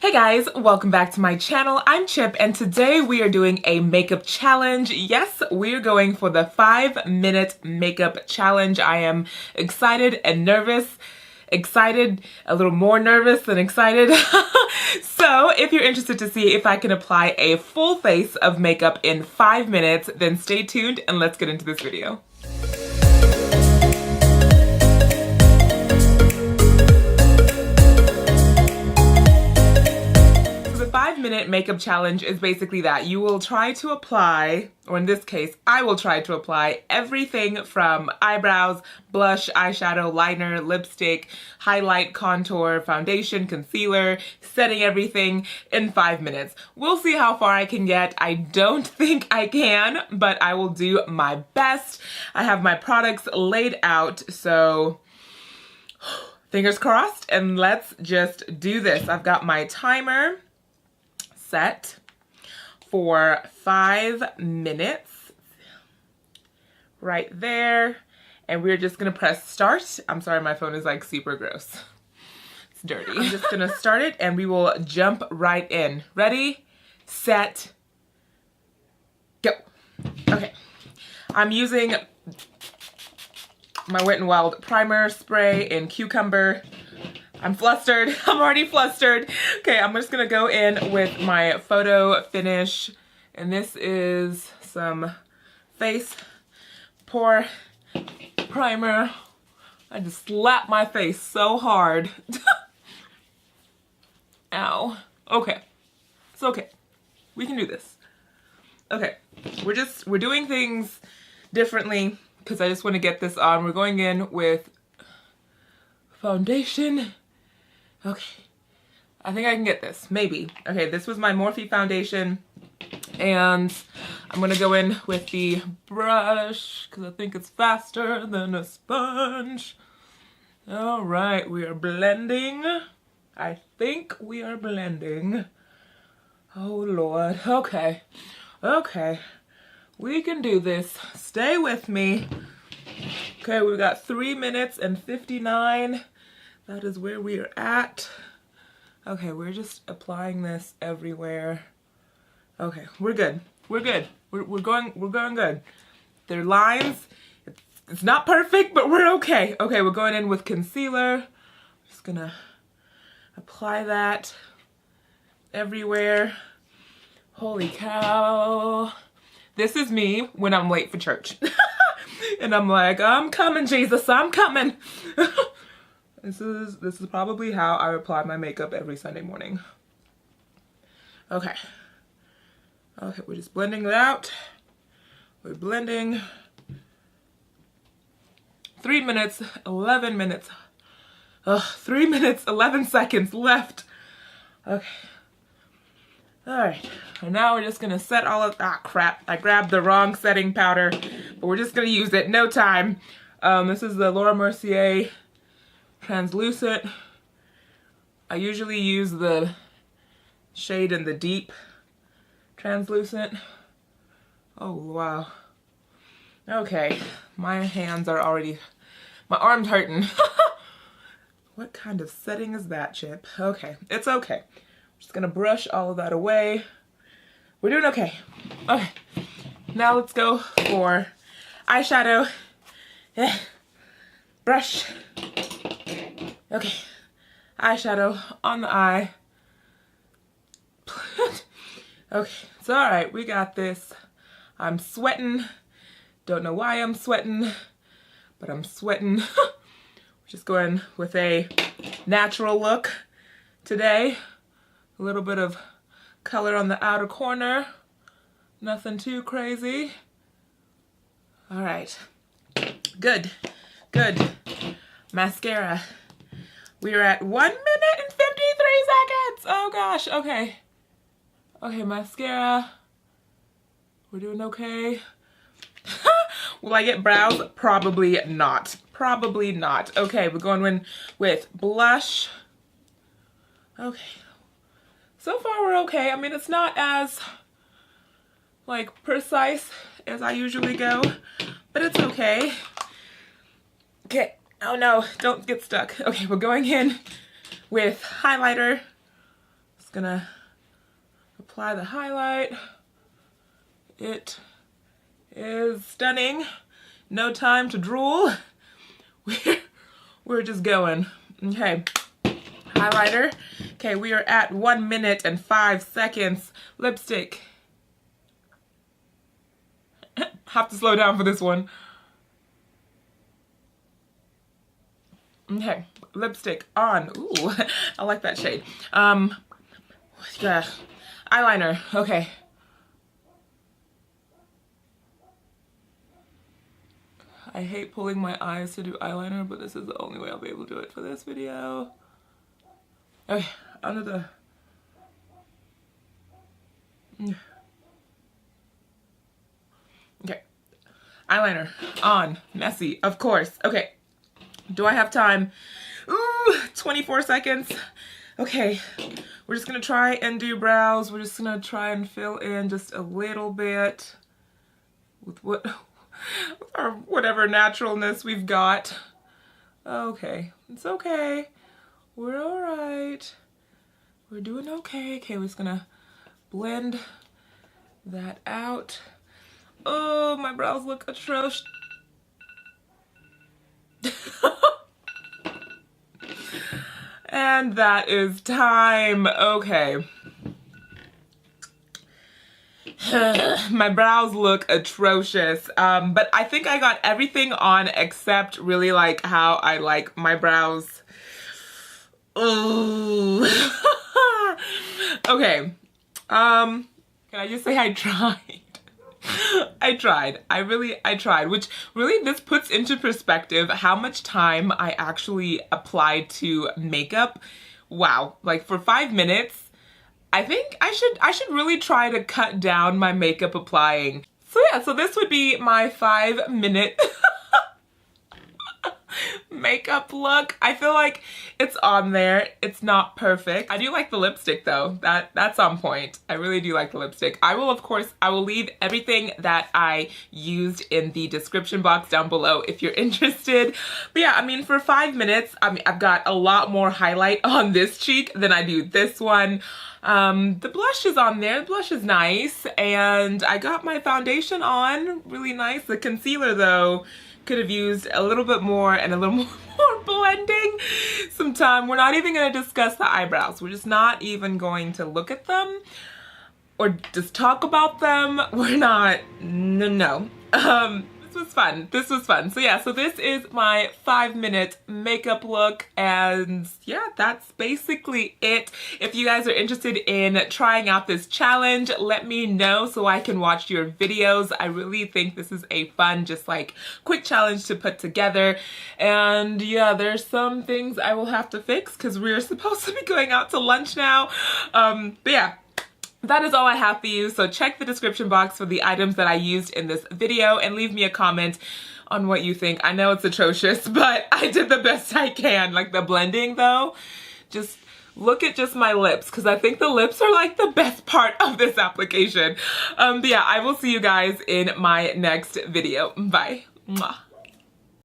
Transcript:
Hey guys, welcome back to my channel. I'm Chip and today we are doing a makeup challenge. Yes, we're going for the 5-minute makeup challenge. I am excited and nervous. Excited, a little more nervous than excited. So if you're interested to see if I can apply a full face of makeup in 5 minutes, then stay tuned and let's get into this video. The 5-minute makeup challenge is basically that you will try to apply, or in this case, I will try to apply everything from eyebrows, blush, eyeshadow, liner, lipstick, highlight, contour, foundation, concealer, setting everything in 5 minutes. We'll see how far I can get. I don't think I can, but I will do my best. I have my products laid out, so fingers crossed, and let's just do this. I've got my timer set for 5 minutes right there, and we're just gonna press start. I'm sorry, my phone is like super gross. It's dirty. I'm just gonna start it and we will jump right in. Ready, set, go. Okay, I'm using my Wet n Wild primer spray in Cucumber. I'm flustered. I'm already flustered. Okay, I'm just gonna go in with my photo finish, and this is some face pore primer. I just slapped my face so hard. Ow. Okay, it's okay. We can do this. Okay, we're doing things differently because I just want to get this on. We're going in with foundation. Okay, I think I can get this, maybe. Okay, this was my Morphe foundation, and I'm gonna go in with the brush because I think it's faster than a sponge. All right, we are blending. I think we are blending. Oh Lord, okay, okay. We can do this. Stay with me. Okay, we've got 3 minutes and 59. That is where we are at. Okay, we're just applying this everywhere. Okay, we're good. We're good. We're going good. There are lines. It's not perfect, but we're okay. Okay, we're going in with concealer. Just gonna apply that everywhere. Holy cow. This is me when I'm late for church. And I'm like, I'm coming, Jesus, I'm coming. This is probably how I apply my makeup every Sunday morning. Okay. Okay, we're just blending it out. We're blending. 3 minutes, 11 minutes. 3 minutes, 11 seconds left. Okay. Alright, and now we're just gonna set all of, crap, I grabbed the wrong setting powder, but we're just gonna use it, no time. This is the Laura Mercier translucent. I usually use the shade in the deep translucent. Oh wow. Okay, my hands are already, my arm's hurting. What kind of setting is that, Chip? Okay, it's okay. I'm just gonna brush all of that away. We're doing okay. Okay, now let's go for eyeshadow. Brush. Okay, eyeshadow on the eye. Okay, it's all right, we got this. I'm sweating. Don't know why I'm sweating, but I'm sweating. We're just going with a natural look today. A little bit of color on the outer corner. Nothing too crazy. All right, good, good. Mascara. We are at 1 minute and 53 seconds. Oh gosh, okay. Okay, mascara. We're doing okay. Will I get brows? Probably not. Probably not. Okay, we're going in with blush. Okay. So far we're okay. I mean, it's not as like precise as I usually go, but it's okay. Okay. Oh no, don't get stuck. Okay, we're going in with highlighter. Just gonna apply the highlight. It is stunning. No time to drool. We're just going. Okay, highlighter. Okay, we are at 1 minute and 5 seconds. Lipstick. Have to slow down for this one. Okay, lipstick on. Ooh, I like that shade. Yeah, eyeliner. Okay. I hate pulling my eyes to do eyeliner, but this is the only way I'll be able to do it for this video. Okay, under the... Okay, eyeliner on, messy, of course. Okay, do I have time? Ooh, 24 seconds. Okay, we're just gonna try and do brows. We're just gonna try and fill in just a little bit with what... or whatever naturalness we've got. Okay, it's okay. We're all right. We're doing okay. Okay, we're just gonna blend that out. Oh, my brows look atrocious. And that is time. Okay. My brows look atrocious, but I think I got everything on except really like how I like my brows. Ooh. Okay, can I just say I tried? I tried. I tried, which really this puts into perspective how much time I actually applied to makeup. Wow, like for 5 minutes. I think I should really try to cut down my makeup applying. So yeah, so this would be my 5-minute makeup look. I feel like it's on there. It's not perfect. I do like the lipstick though. That's on point. I really do like the lipstick. I will, of course, I will leave everything that I used in the description box down below if you're interested. But yeah, I mean, for 5 minutes, I mean, I've got a lot more highlight on this cheek than I do this one. The blush is on there. The blush is nice. And I got my foundation on. Really nice. The concealer, though, could have used a little bit more and a little more blending. Some time. We're not even going to discuss the eyebrows. We're just not even going to look at them or just talk about them. We're not. No. This was fun. This was fun. So yeah, so this is my 5-minute makeup look, and yeah, that's basically it. If you guys are interested in trying out this challenge, let me know so I can watch your videos. I really think this is a fun, just like quick challenge to put together. And yeah, there's some things I will have to fix because we're supposed to be going out to lunch now. But yeah. That is all I have for you, so check the description box for the items that I used in this video and leave me a comment on what you think. I know it's atrocious, but I did the best I can. Like the blending though, just look at just my lips because I think the lips are like the best part of this application. But yeah, I will see you guys in my next video. Bye. Mwah.